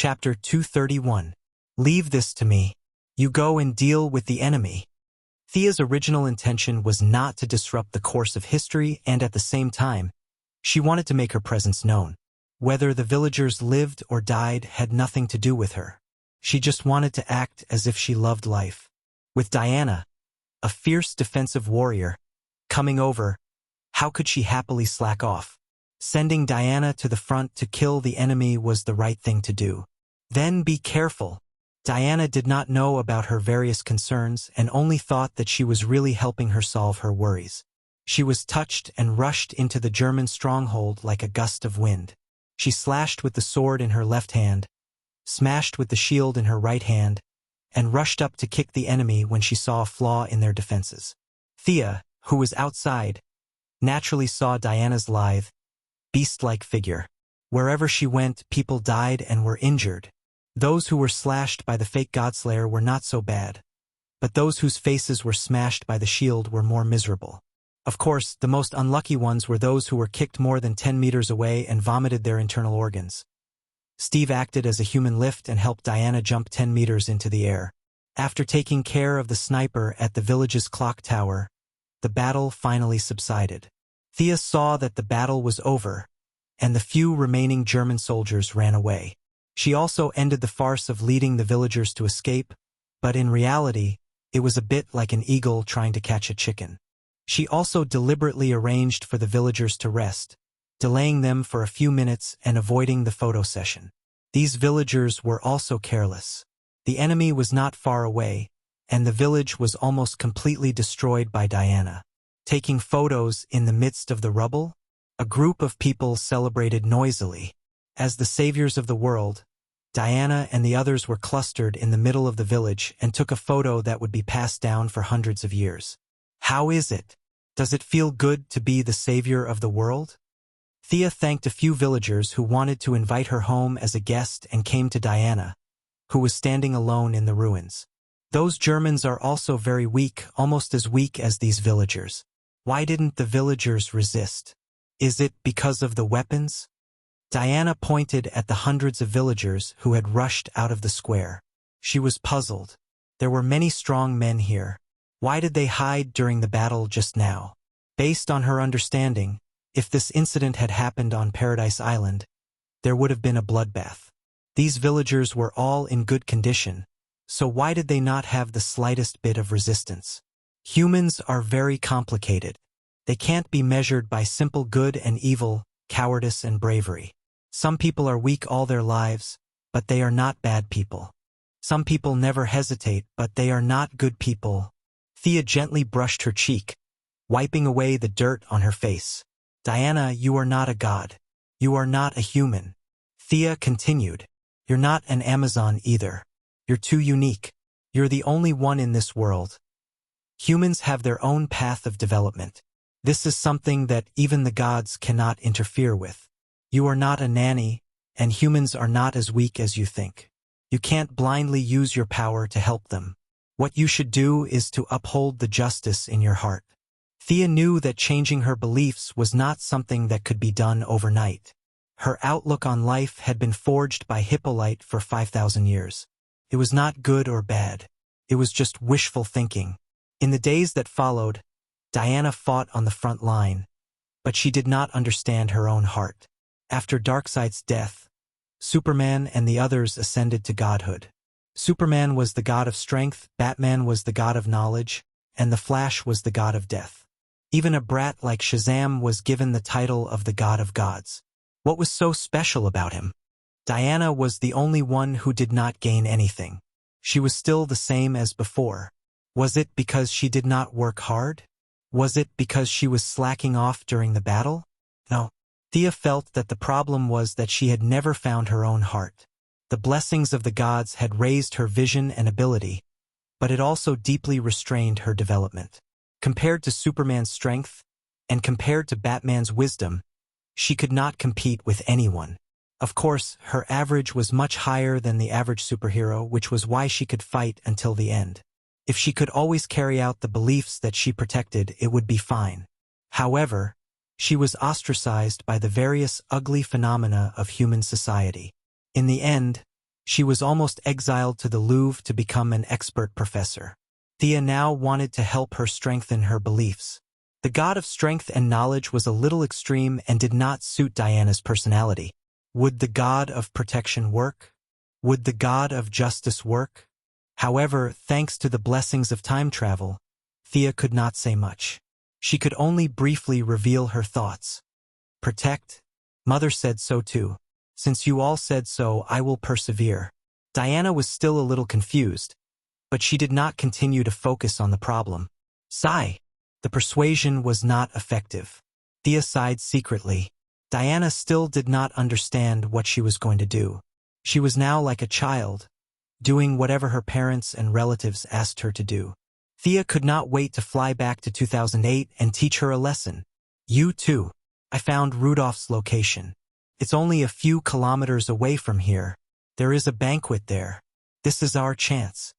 Chapter 231. Leave this to me. You go and deal with the enemy. Thea's original intention was not to disrupt the course of history, and at the same time, she wanted to make her presence known. Whether the villagers lived or died had nothing to do with her. She just wanted to act as if she loved life. With Diana, a fierce defensive warrior, coming over, how could she happily slack off? Sending Diana to the front to kill the enemy was the right thing to do. Then be careful. Diana did not know about her various concerns and only thought that she was really helping her solve her worries. She was touched and rushed into the German stronghold like a gust of wind. She slashed with the sword in her left hand, smashed with the shield in her right hand, and rushed up to kick the enemy when she saw a flaw in their defenses. Thea, who was outside, naturally saw Diana's lithe, beast-like figure. Wherever she went, people died and were injured. Those who were slashed by the fake Godslayer were not so bad, but those whose faces were smashed by the shield were more miserable. Of course, the most unlucky ones were those who were kicked more than 10 meters away and vomited their internal organs. Steve acted as a human lift and helped Diana jump 10 meters into the air. After taking care of the sniper at the village's clock tower, the battle finally subsided. Thea saw that the battle was over, and the few remaining German soldiers ran away. She also ended the farce of leading the villagers to escape, but in reality, it was a bit like an eagle trying to catch a chicken. She also deliberately arranged for the villagers to rest, delaying them for a few minutes and avoiding the photo session. These villagers were also careless. The enemy was not far away, and the village was almost completely destroyed by Diana. Taking photos in the midst of the rubble, a group of people celebrated noisily. As the saviors of the world, Diana and the others were clustered in the middle of the village and took a photo that would be passed down for hundreds of years. How is it? Does it feel good to be the savior of the world? Thea thanked a few villagers who wanted to invite her home as a guest and came to Diana, who was standing alone in the ruins. Those Germans are also very weak, almost as weak as these villagers. Why didn't the villagers resist? Is it because of the weapons? Diana pointed at the hundreds of villagers who had rushed out of the square. She was puzzled. There were many strong men here. Why did they hide during the battle just now? Based on her understanding, if this incident had happened on Paradise Island, there would have been a bloodbath. These villagers were all in good condition, so why did they not have the slightest bit of resistance? Humans are very complicated. They can't be measured by simple good and evil, cowardice and bravery. Some people are weak all their lives, but they are not bad people. Some people never hesitate, but they are not good people. Thea gently brushed her cheek, wiping away the dirt on her face. Diana, you are not a god. You are not a human. Thea continued. You're not an Amazon either. You're too unique. You're the only one in this world. Humans have their own path of development. This is something that even the gods cannot interfere with. You are not a nanny, and humans are not as weak as you think. You can't blindly use your power to help them. What you should do is to uphold the justice in your heart. Thea knew that changing her beliefs was not something that could be done overnight. Her outlook on life had been forged by Hippolyte for 5,000 years. It was not good or bad. It was just wishful thinking. In the days that followed, Diana fought on the front line, but she did not understand her own heart. After Darkseid's death, Superman and the others ascended to godhood. Superman was the god of strength, Batman was the god of knowledge, and the Flash was the god of death. Even a brat like Shazam was given the title of the god of gods. What was so special about him? Diana was the only one who did not gain anything. She was still the same as before. Was it because she did not work hard? Was it because she was slacking off during the battle? No. Thea felt that the problem was that she had never found her own heart. The blessings of the gods had raised her vision and ability, but it also deeply restrained her development. Compared to Superman's strength, and compared to Batman's wisdom, she could not compete with anyone. Of course, her average was much higher than the average superhero, which was why she could fight until the end. If she could always carry out the beliefs that she protected, it would be fine. However, she was ostracized by the various ugly phenomena of human society. In the end, She was almost exiled to the Louvre to become an expert professor. Thea now wanted to help her strengthen her beliefs. The god of strength and knowledge was a little extreme and did not suit Diana's personality. Would the god of protection work? Would the god of justice work? However, thanks to the blessings of time travel, Thea could not say much. She could only briefly reveal her thoughts. Protect? Mother said so too. Since you all said so, I will persevere. Diana was still a little confused, but she did not continue to focus on the problem. Sigh. The persuasion was not effective. Thea sighed secretly. Diana still did not understand what she was going to do. She was now like a child, doing whatever her parents and relatives asked her to do. Thea could not wait to fly back to 2008 and teach her a lesson. You too. I found Rudolph's location. It's only a few kilometers away from here. There is a banquet there. This is our chance.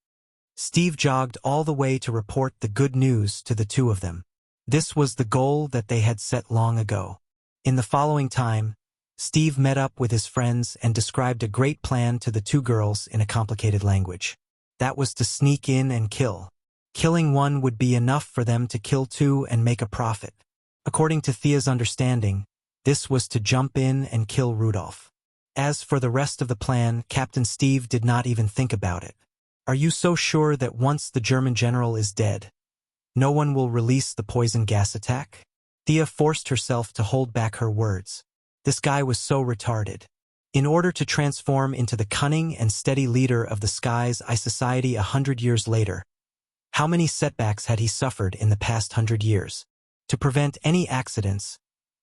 Steve jogged all the way to report the good news to the two of them. This was the goal that they had set long ago. In the following time, Steve met up with his friends and described a great plan to the two girls in a complicated language. That was to sneak in and kill. Killing one would be enough for them to kill two and make a profit. According to Thea's understanding, this was to jump in and kill Rudolph. As for the rest of the plan, Captain Steve did not even think about it. Are you so sure that once the German general is dead, no one will release the poison gas attack? Thea forced herself to hold back her words. This guy was so retarded. In order to transform into the cunning and steady leader of the Sky's Eye Society 100 years later, how many setbacks had he suffered in the past 100 years? To prevent any accidents,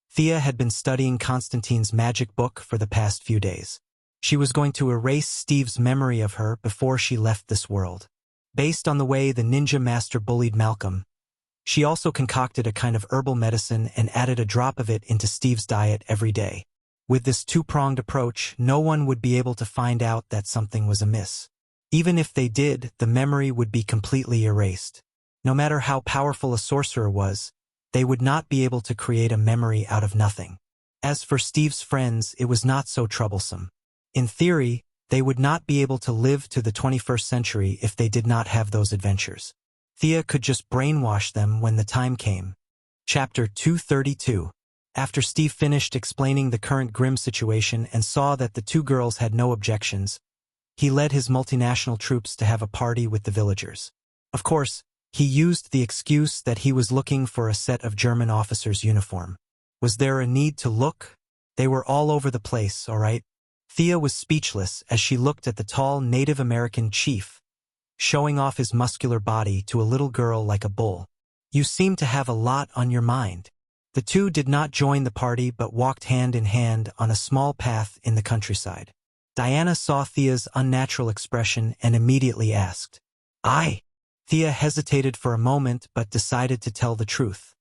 Thea had been studying Constantine's magic book for the past few days. She was going to erase Steve's memory of her before she left this world. Based on the way the ninja master bullied Malcolm, she also concocted a kind of herbal medicine and added a drop of it into Steve's diet every day. With this two-pronged approach, no one would be able to find out that something was amiss. Even if they did, the memory would be completely erased. No matter how powerful a sorcerer was, they would not be able to create a memory out of nothing. As for Steve's friends, it was not so troublesome. In theory, they would not be able to live to the 21st century if they did not have those adventures. Thea could just brainwash them when the time came. Chapter 232. After Steve finished explaining the current grim situation and saw that the two girls had no objections, he led his multinational troops to have a party with the villagers. Of course, he used the excuse that he was looking for a set of German officers' uniform. Was there a need to look? They were all over the place, all right? Thea was speechless as she looked at the tall Native American chief, showing off his muscular body to a little girl like a bull. You seem to have a lot on your mind. The two did not join the party but walked hand in hand on a small path in the countryside. Diana saw Thea's unnatural expression and immediately asked, "I?" Thea hesitated for a moment but decided to tell the truth.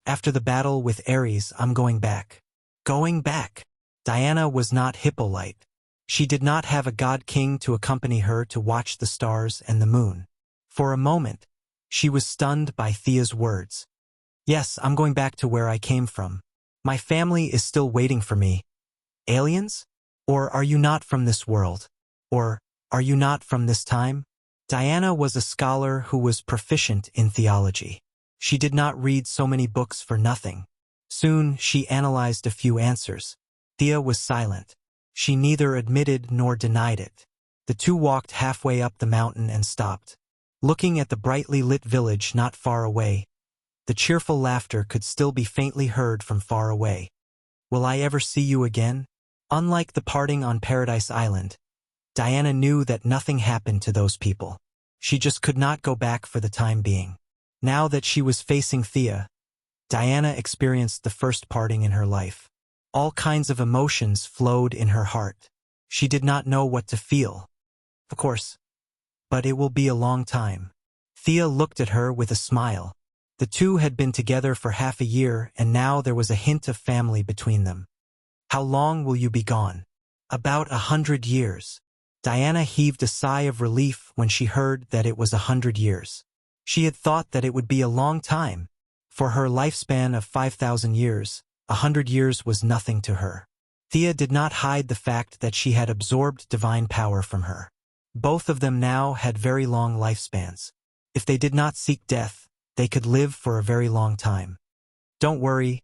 "After the battle with Ares, I'm going back." Going back? Diana was not Hippolyte. She did not have a god-king to accompany her to watch the stars and the moon. For a moment, she was stunned by Thea's words. "Yes, I'm going back to where I came from. My family is still waiting for me." Aliens? Or are you not from this world? Or are you not from this time? Diana was a scholar who was proficient in theology. She did not read so many books for nothing. Soon, she analyzed a few answers. Thea was silent. She neither admitted nor denied it. The two walked halfway up the mountain and stopped. Looking at the brightly lit village not far away, the cheerful laughter could still be faintly heard from far away. "Will I ever see you again?" Unlike the parting on Paradise Island, Diana knew that nothing happened to those people. She just could not go back for the time being. Now that she was facing Thea, Diana experienced the first parting in her life. All kinds of emotions flowed in her heart. She did not know what to feel. Of course. But it will be a long time. Thea looked at her with a smile. The two had been together for half a year and now there was a hint of family between them. "How long will you be gone?" "About 100 years. Diana heaved a sigh of relief when she heard that it was 100 years. She had thought that it would be a long time. For her lifespan of 5,000 years, 100 years was nothing to her. Thea did not hide the fact that she had absorbed divine power from her. Both of them now had very long lifespans. If they did not seek death, they could live for a very long time. "Don't worry,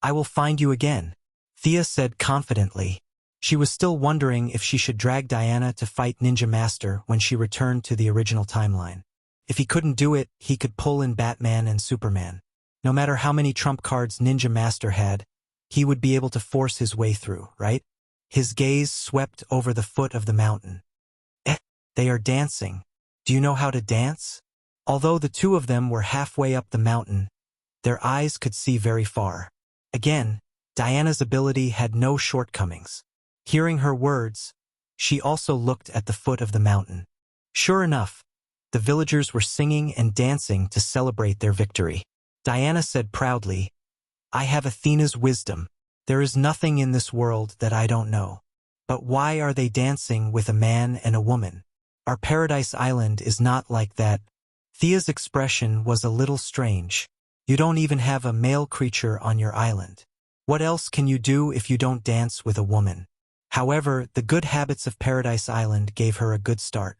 I will find you again," Thea said confidently. She was still wondering if she should drag Diana to fight Ninja Master when she returned to the original timeline. If he couldn't do it, he could pull in Batman and Superman. No matter how many trump cards Ninja Master had, he would be able to force his way through, right? His gaze swept over the foot of the mountain. They are dancing. Do you know how to dance? Although the two of them were halfway up the mountain, their eyes could see very far. Again, Diana's ability had no shortcomings. Hearing her words, she also looked at the foot of the mountain. Sure enough, the villagers were singing and dancing to celebrate their victory. Diana said proudly, "I have Athena's wisdom. There is nothing in this world that I don't know. But why are they dancing with a man and a woman? Our Paradise Island is not like that." Thea's expression was a little strange. "You don't even have a male creature on your island. What else can you do if you don't dance with a woman?" However, the good habits of Paradise Island gave her a good start.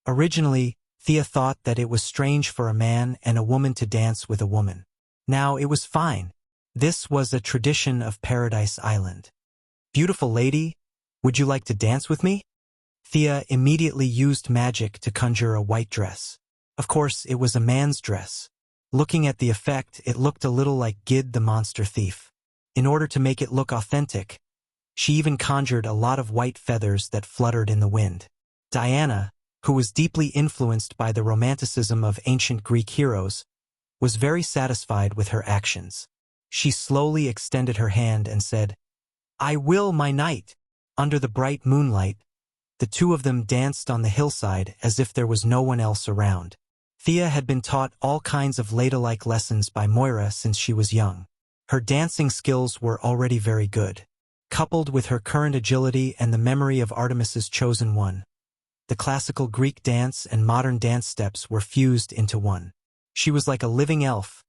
Originally, Thea thought that it was strange for a man and a woman to dance with a woman. Now it was fine. This was a tradition of Paradise Island. "Beautiful lady, would you like to dance with me?" Thea immediately used magic to conjure a white dress. Of course, it was a man's dress. Looking at the effect, it looked a little like Gid the monster thief. In order to make it look authentic, she even conjured a lot of white feathers that fluttered in the wind. Diana, who was deeply influenced by the romanticism of ancient Greek heroes, was very satisfied with her actions. She slowly extended her hand and said, "I will, my knight." Under the bright moonlight, the two of them danced on the hillside as if there was no one else around. Thea had been taught all kinds of ladylike lessons by Moira since she was young. Her dancing skills were already very good. Coupled with her current agility and the memory of Artemis's chosen one, the classical Greek dance and modern dance steps were fused into one. She was like a living elf,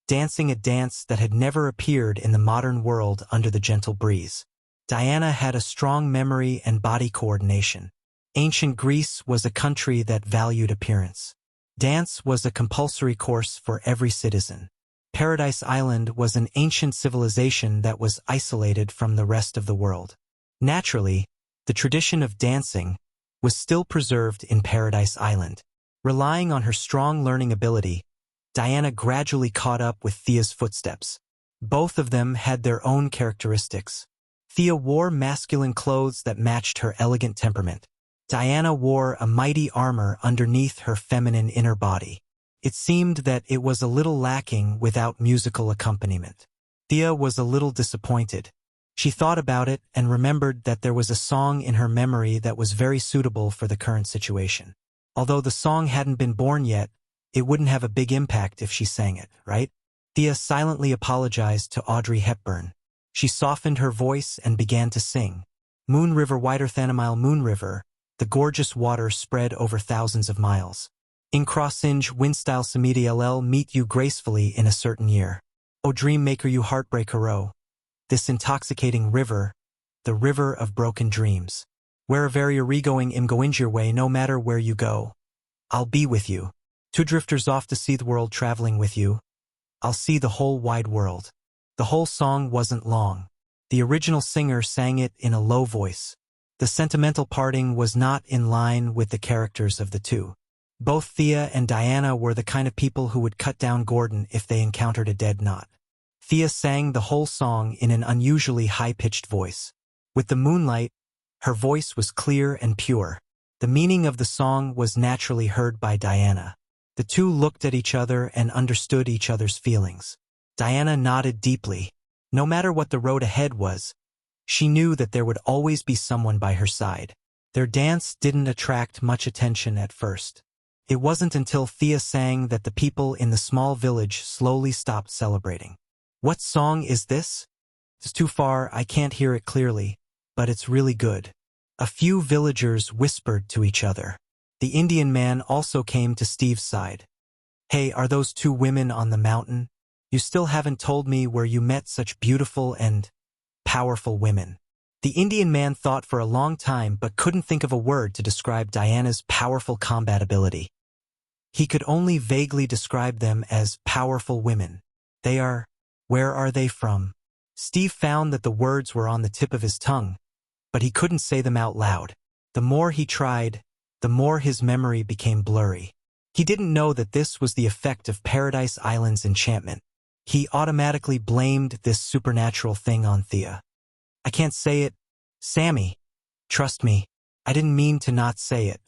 dancing a dance that had never appeared in the modern world under the gentle breeze. Diana had a strong memory and body coordination. Ancient Greece was a country that valued appearance. Dance was a compulsory course for every citizen. Paradise Island was an ancient civilization that was isolated from the rest of the world. Naturally, the tradition of dancing was still preserved in Paradise Island. Relying on her strong learning ability, Diana gradually caught up with Thea's footsteps. Both of them had their own characteristics. Thea wore masculine clothes that matched her elegant temperament. Diana wore a mighty armor underneath her feminine inner body. It seemed that it was a little lacking without musical accompaniment. Thea was a little disappointed. She thought about it and remembered that there was a song in her memory that was very suitable for the current situation. Although the song hadn't been born yet, it wouldn't have a big impact if she sang it, right? Thea silently apologized to Audrey Hepburn. She softened her voice and began to sing. "Moon River wider than a mile, Moon River, the gorgeous water spread over thousands of miles. In cross-inge windstyle samedi ll meet you gracefully in a certain year. O dream maker you heartbreaker oh. This intoxicating river, the river of broken dreams. Wherever you're going im go in your way no matter where you go. I'll be with you. Two drifters off to see the world traveling with you. I'll see the whole wide world." The whole song wasn't long. The original singer sang it in a low voice. The sentimental parting was not in line with the characters of the two. Both Thea and Diana were the kind of people who would cut down Gordon if they encountered a dead knot. Thea sang the whole song in an unusually high-pitched voice. With the moonlight, her voice was clear and pure. The meaning of the song was naturally heard by Diana. The two looked at each other and understood each other's feelings. Diana nodded deeply. No matter what the road ahead was, she knew that there would always be someone by her side. Their dance didn't attract much attention at first. It wasn't until Thea sang that the people in the small village slowly stopped celebrating. "What song is this? It's too far, I can't hear it clearly, but it's really good." A few villagers whispered to each other. The Indian man also came to Steve's side. "Hey, are those two women on the mountain? You still haven't told me where you met such beautiful and powerful women." The Indian man thought for a long time but couldn't think of a word to describe Diana's powerful combat ability. He could only vaguely describe them as powerful women. Where are they from? Steve found that the words were on the tip of his tongue, but he couldn't say them out loud. The more he tried, the more his memory became blurry. He didn't know that this was the effect of Paradise Island's enchantment. He automatically blamed this supernatural thing on Thea. I can't say it. Sammy. Trust me. I didn't mean to not say it.